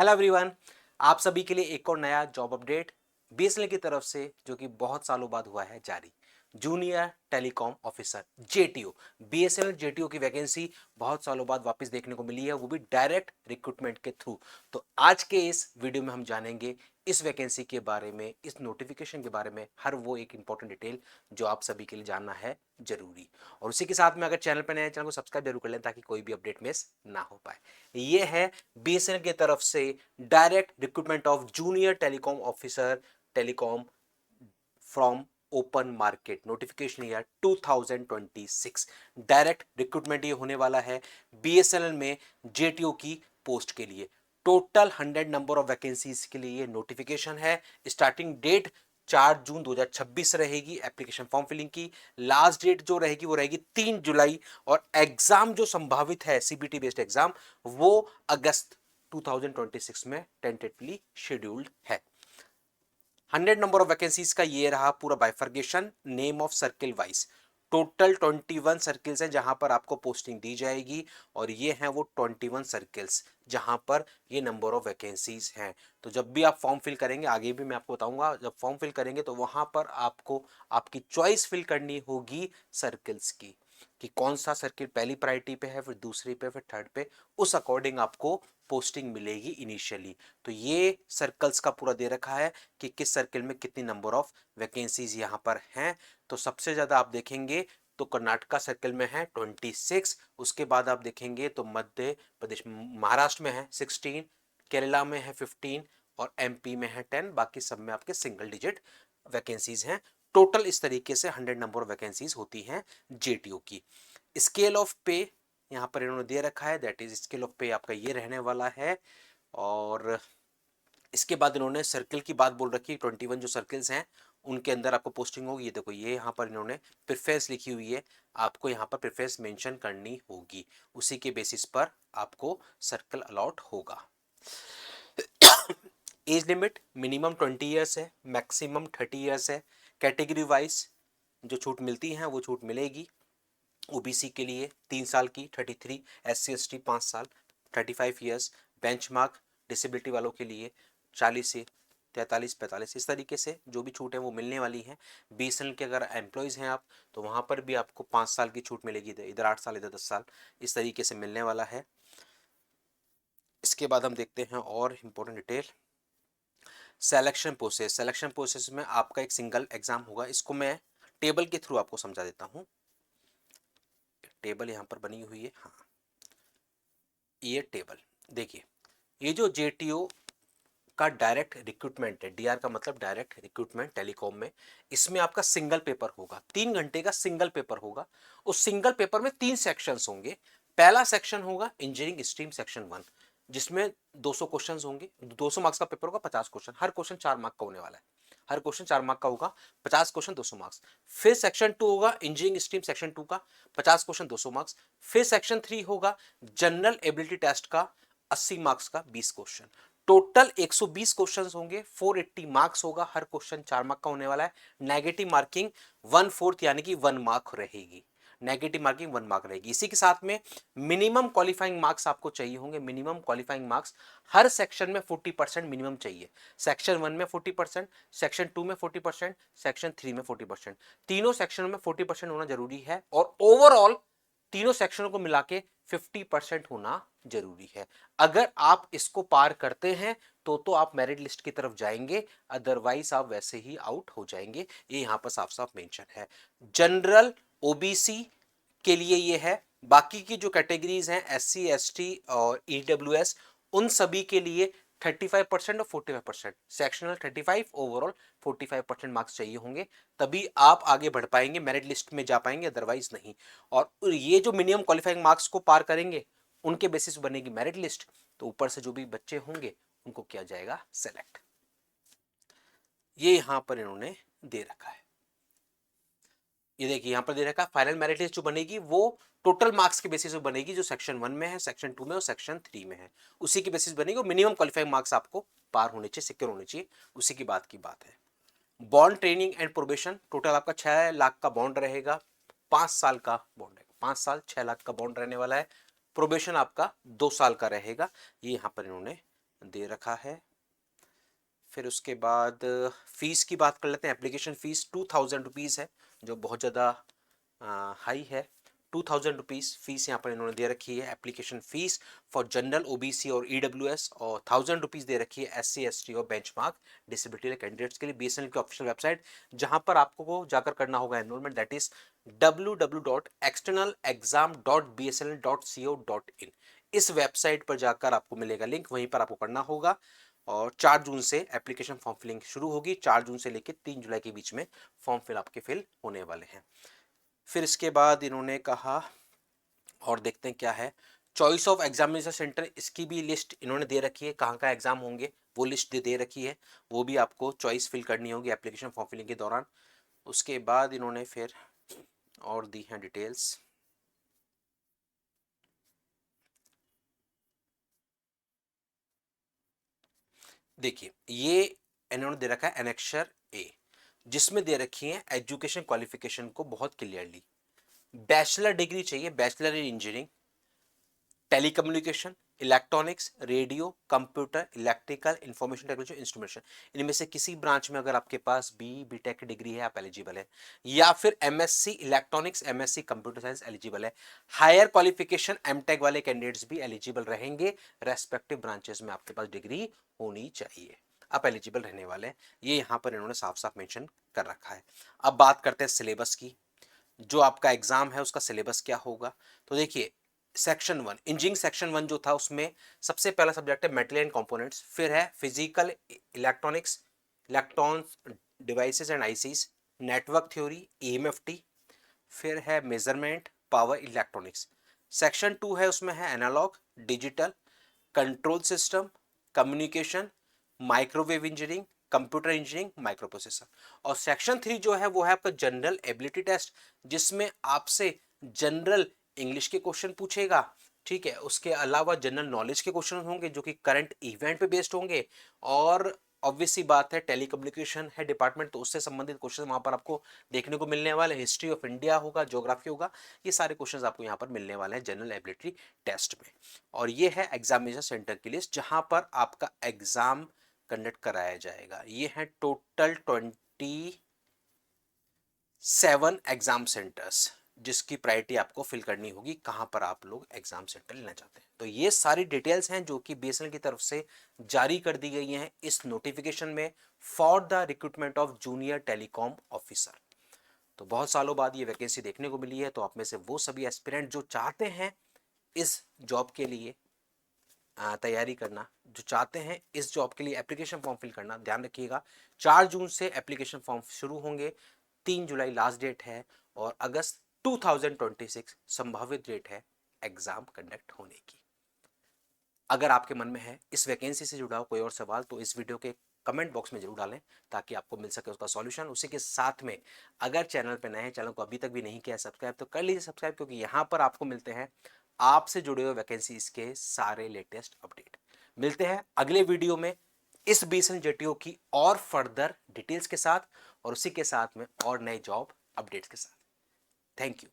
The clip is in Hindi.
हेलो एवरीवन, आप सभी के लिए एक और नया जॉब अपडेट बीएसएनएल की तरफ से जो कि बहुत सालों बाद हुआ है जारी। Junior telecom officer JTO, BSNL JTO की वैकेंसी बहुत सालों बाद वापस देखने को मिली है, वो भी डायरेक्ट रिक्रूटमेंट के थ्रू। तो आज के इस वीडियो में हम जानेंगे इस वैकेंसी के बारे में, इस नोटिफिकेशन के बारे में, हर वो एक इंपॉर्टेंट डिटेल जो आप सभी के लिए जानना है जरूरी। और उसी के साथ में अगर चैनल पर नए हैं, चैनल को सब्सक्राइब जरूर कर लें ताकि कोई भी अपडेट मिस ना हो पाए। ये है बीएसएनएल की तरफ से direct recruitment of junior telecom officer telecom from open market notification year 2026। Direct recruitment ये होने वाला है बीएसएनएल में जेटीओ की पोस्ट के लिए। टोटल 100 नंबर ऑफ वैकेंसीज के लिए ये नोटिफिकेशन है। स्टार्टिंग डेट 4 जून 2026 रहेगी एप्लीकेशन फॉर्म फिलिंग की। लास्ट डेट जो रहेगी वो रहेगी 3 जुलाई। और एग्जाम जो संभावित है सीबीटी बेस्ड एग्जाम वो अगस्त 2026 में टेंटेटिवली शेड्यूल्ड है। 100 नंबर ऑफ वैकेंसीज का ये रहा पूरा bifurcation name of circle wise. Total 21 circles हैं जहां पर आपको पोस्टिंग दी जाएगी और ये हैं वो 21 सर्किल्स जहां पर ये नंबर ऑफ वैकेंसीज हैं। तो जब भी आप फॉर्म फिल करेंगे, आगे भी मैं आपको बताऊंगा, जब फॉर्म फिल करेंगे तो वहां पर आपको आपकी चॉइस फिल करनी होगी सर्किल्स की कि कौन सा सर्किल पहली प्रायोरिटी पे है, फिर दूसरी पे, फिर थर्ड पे। उस अकॉर्डिंग आपको पोस्टिंग मिलेगी इनिशियली। तो ये सर्कल्स का पूरा दे रखा है कि किस सर्किल में कितनी नंबर ऑफ वैकेंसीज यहां पर हैं। तो सबसे ज्यादा आप देखेंगे तो कर्नाटका सर्किल में है 26। उसके बाद आप देखेंगे तो मध्य प्रदेश महाराष्ट्र में है 16, केरला में है 15 और एमपी में है 10। बाकी सब में आपके सिंगल डिजिट वैकेंसीज हैं। टोटल इस तरीके से 100 नंबर ऑफ वैकेंसीज होती हैं जेटीओ की। स्केल ऑफ पे यहां पर इन्होंने दे रखा है, दैट इज स्केल ऑफ पे आपका ये रहने वाला है। और इसके बाद इन्होंने सर्किल की बात बोल रखी है। 21 जो सर्किल्स हैं उनके अंदर आपको पोस्टिंग होगी। ये देखो, ये यहाँ पर इन्होंने प्रेफरेंस लिखी हुई है, आपको यहाँ पर प्रेफरेंस मेंशन करनी होगी। उसी के बेसिस पर आपको सर्कल अलॉट होगा। एज लिमिट मिनिमम 20 ईयर्स है, मैक्सिमम 30 ईयर्स है। कैटेगरी वाइज जो छूट मिलती है वो छूट मिलेगी। ओबीसी के लिए 3 साल की 33, एससी एसटी 5 साल 35 ईयर्स। बेंचमार्क डिसेबिलिटी वालों के लिए 40 से 43 45। इस तरीके से जो भी छूट है वो मिलने वाली है। बीएसएनएल के अगर एम्प्लॉयज हैं आप तो वहां पर भी आपको 5 साल की छूट मिलेगी, इधर 8 साल इधर 10 साल, इस तरीके से मिलने वाला है। इसके बाद हम देखते हैं और important detail. Selection process, selection process में आपका एक सिंगल एग्जाम होगा। इसको मैं टेबल के थ्रू आपको समझा देता हूँ। टेबल यहाँ पर बनी हुई है, हाँ ये टेबल देखिए। ये जो जेटीओ का डायरेक्ट रिक्रूटमेंट है, डीआर का मतलब डायरेक्ट रिक्रूटमेंट टेलीकॉम में, इसमें आपका सिंगल पेपर होगा, 3 घंटे का सिंगल पेपर होगा। उस सिंगल पेपर में 3 सेक्शंस होंगे। पहला सेक्शन होगा इंजीनियरिंग स्ट्रीम सेक्शन 1, जिसमें 200 क्वेश्चन होंगे। 200 मार्क्स का पेपर होगा, 50 क्वेश्चन, हर क्वेश्चन 4 मार्क का होने वाला है। हर क्वेश्चन 4 मार्क का होगा, 50 क्वेश्चन 200 मार्क्स। फिर सेक्शन 2 होगा इंजीनियरिंग स्ट्रीम सेक्शन 2 का, 50 क्वेश्चन 200 मार्क्स। फिर सेक्शन 3 होगा जनरल एबिलिटी टेस्ट का, 80 मार्क्स का 20 क्वेश्चन। टोटल 120 क्वेश्चन होंगे, 480 मार्क्स होगा, हर क्वेश्चन 4 मार्क का होने वाला है। नेगेटिव मार्किंग 1/4 यानी कि 1 मार्क रहेगी। नेगेटिव मार्किंग 1 मार्क रहेगी। इसी के साथ में मिनिमम क्वालिफाइंग मार्क्स आपको चाहिए होंगे। मिनिमम क्वालिफाइंग मार्क्स हर सेक्शन में 40% मिनिमम चाहिए। सेक्शन 1 में 40%, सेक्शन 2 में 40%, सेक्शन 3 में 40%। तीनों सेक्शनों में 40% होना जरूरी है और ओवरऑल तीनों सेक्शनों को मिला के 50% होना जरूरी है। अगर आप इसको पार करते हैं तो आप मेरिट लिस्ट की तरफ जाएंगे, अदरवाइज आप वैसे ही आउट हो जाएंगे। ये यहां पर साफ साफ मेंशन है। जनरल ओबीसी के लिए ये है। बाकी की जो कैटेगरीज हैं एससी एसटी और ईडब्ल्यूएस, उन सभी के लिए 35% और 45%। सेक्शनल 35, ओवरऑल 45% मार्क्स चाहिए होंगे, तभी आप आगे बढ़ पाएंगे, मेरिट लिस्ट में जा पाएंगे, अदरवाइज नहीं। और ये जो मिनिमम क्वालिफाइंग मार्क्स को पार करेंगे उनके बेसिस बनेगी मेरिट लिस्ट। तो ऊपर से जो भी बच्चे होंगे उनको किया जाएगा सेलेक्ट। ये यहां पर इन्होंने दे रखा है। ये देखिए यहां पर दे रखा है फाइनल मेरिट लिस्ट जो बनेगी वो टोटल मार्क्स के बेसिस पे बनेगी, जो सेक्शन 1 में है, सेक्शन 2 में और सेक्शन 3 में है, उसी के बेसिस बनेगी। मिनिमम क्वालिफाइंग मार्क्स आपको पार होने चाहिए, सिक्योर होने चाहिए, उसी की बात है। Bond training and probation, total आपका 6 लाख का बॉन्ड रहेगा, 5 साल का बॉन्ड रहेगा, 5 साल 6 लाख का बॉन्ड रहने वाला है। प्रोबेशन आपका 2 साल का रहेगा, ये यहां पर इन्होंने दे रखा है। फिर उसके बाद फीस की बात कर लेते हैं। एप्लीकेशन फ़ीस 2000 रुपीज़ है, जो बहुत ज़्यादा हाई है। 2000 रुपीज़ फीस यहाँ पर इन्होंने दे रखी है application fees for general, OBC और ईडब्ल्यूएस, और 1000 रुपीज़ दे रखी है SC ST और बेंचमार्क डिसेबिलिटी कैंडिडेट्स के लिए। BSNL की ऑफिशियल वेबसाइट जहाँ पर आपको जाकर करना होगा एनरोलमेंट, दैट इज www.externalexam.bsnl.co.in। इस वेबसाइट पर जाकर आपको मिलेगा लिंक, वहीं पर आपको करना होगा। और 4 जून से एप्लीकेशन फॉर्म फिलिंग शुरू होगी। 4 जून से लेकर 3 जुलाई के बीच में फॉर्म फिल आपके फिल होने वाले हैं। फिर इसके बाद इन्होंने कहा, और देखते हैं क्या है, चॉइस ऑफ एग्जामिनेशन सेंटर, इसकी भी लिस्ट इन्होंने दे रखी है, कहाँ का एग्जाम होंगे वो लिस्ट दे रखी है, वो भी आपको चॉइस फिल करनी होगी एप्लीकेशन फॉर्म फिलिंग के दौरान। उसके बाद इन्होंने फिर और दी हैं डिटेल्स। देखिए ये इन्होंने दे रखा है एनेक्शर ए, जिसमें दे रखी है एजुकेशन क्वालिफिकेशन को बहुत क्लियरली। बैचलर डिग्री चाहिए, bachelor in engineering, telecommunication, electronics, radio, computer, electrical, information technology, instrumentation, इनमें से किसी ब्रांच में अगर आपके पास बीटेक की डिग्री है आप एलिजिबल है, या फिर MSc electronics, MSc computer science eligible है। हायर क्वालिफिकेशन एमटेक वाले कैंडिडेट्स भी एलिजिबल रहेंगे। रेस्पेक्टिव ब्रांचेस में आपके पास डिग्री होनी चाहिए, आप एलिजिबल रहने वाले हैं। ये यहाँ पर इन्होंने साफ साफ मेंशन कर रखा है। अब बात करते हैं सिलेबस की, जो आपका एग्जाम है उसका सिलेबस क्या होगा। तो देखिए सेक्शन 1 इंजीनियरिंग, सेक्शन 1 जो था उसमें सबसे पहला सब्जेक्ट है मेटेरियल एंड कंपोनेंट्स, फिर है physical, electronics, electrons, devices and ICs, network theory, EMFT, फिर है मेजरमेंट, पावर इलेक्ट्रॉनिक्स। सेक्शन 2 है, उसमें है analogue, digital, control system, communication, microwave engineering, computer engineering, microprocessor. और सेक्शन 3 जो है वो है आपका जनरल एबिलिटी टेस्ट, जिसमें आपसे जनरल इंग्लिश के क्वेश्चन पूछेगा, ठीक है। उसके अलावा जनरल नॉलेज के क्वेश्चन होंगे जो कि करंट इवेंट पे बेस्ड होंगे, और ऑब्वियस सी बात है टेलीकम्युनिकेशन है डिपार्टमेंट, तो उससे संबंधित क्वेश्चन वहां पर आपको देखने को मिलने वाले। हिस्ट्री ऑफ इंडिया होगा, ज्योग्राफी होगा, ये सारे क्वेश्चन आपको यहाँ पर मिलने वाले हैं जनरल एबिलिटी टेस्ट में। और ये है एग्जामिनेशन सेंटर की लिस्ट जहां पर आपका एग्जाम कंडक्ट कराया जाएगा। ये है टोटल 27 एग्जाम सेंटर्स, जिसकी प्रायोरिटी आपको फिल करनी होगी कहां पर आप लोग एग्जाम सेंटर लेना चाहते हैं। तो ये सारी डिटेल्स हैं जो कि बीएसएनएल की तरफ से जारी कर दी गई हैं इस नोटिफिकेशन में for the recruitment of junior telecom officer. तो बहुत सालों बाद ये वैकेंसी देखने को मिली है, तो आप में से वो सभी एस्पिरेंट जो चाहते हैं इस जॉब के लिए तैयारी करना, जो चाहते हैं इस जॉब के लिए एप्लीकेशन फॉर्म फिल करना, ध्यान रखिएगा 4 जून से एप्लीकेशन फॉर्म शुरू होंगे, 3 जुलाई लास्ट डेट है, और अगस्त 2026 संभावित डेट है एग्जाम कंडक्ट होने की। अगर आपके मन में है इस वैकेंसी से जुड़ा कोई और सवाल तो इस वीडियो के कमेंट बॉक्स में जरूर डालें, ताकि आपको मिल सके उसका सॉल्यूशन। उसी के साथ में अगर चैनल पर नए हैं, चैनल को अभी तक भी नहीं किया सब्सक्राइब, तो कर लीजिए सब्सक्राइब, क्योंकि यहाँ पर आपको मिलते हैं आपसे जुड़े हुए वैकेंसीज के सारे लेटेस्ट अपडेट। मिलते हैं अगले वीडियो में इस बीएसएनएल जेटीओ की और फर्दर डिटेल्स के साथ, और उसी के साथ में और नए जॉब अपडेट्स के साथ। Thank you.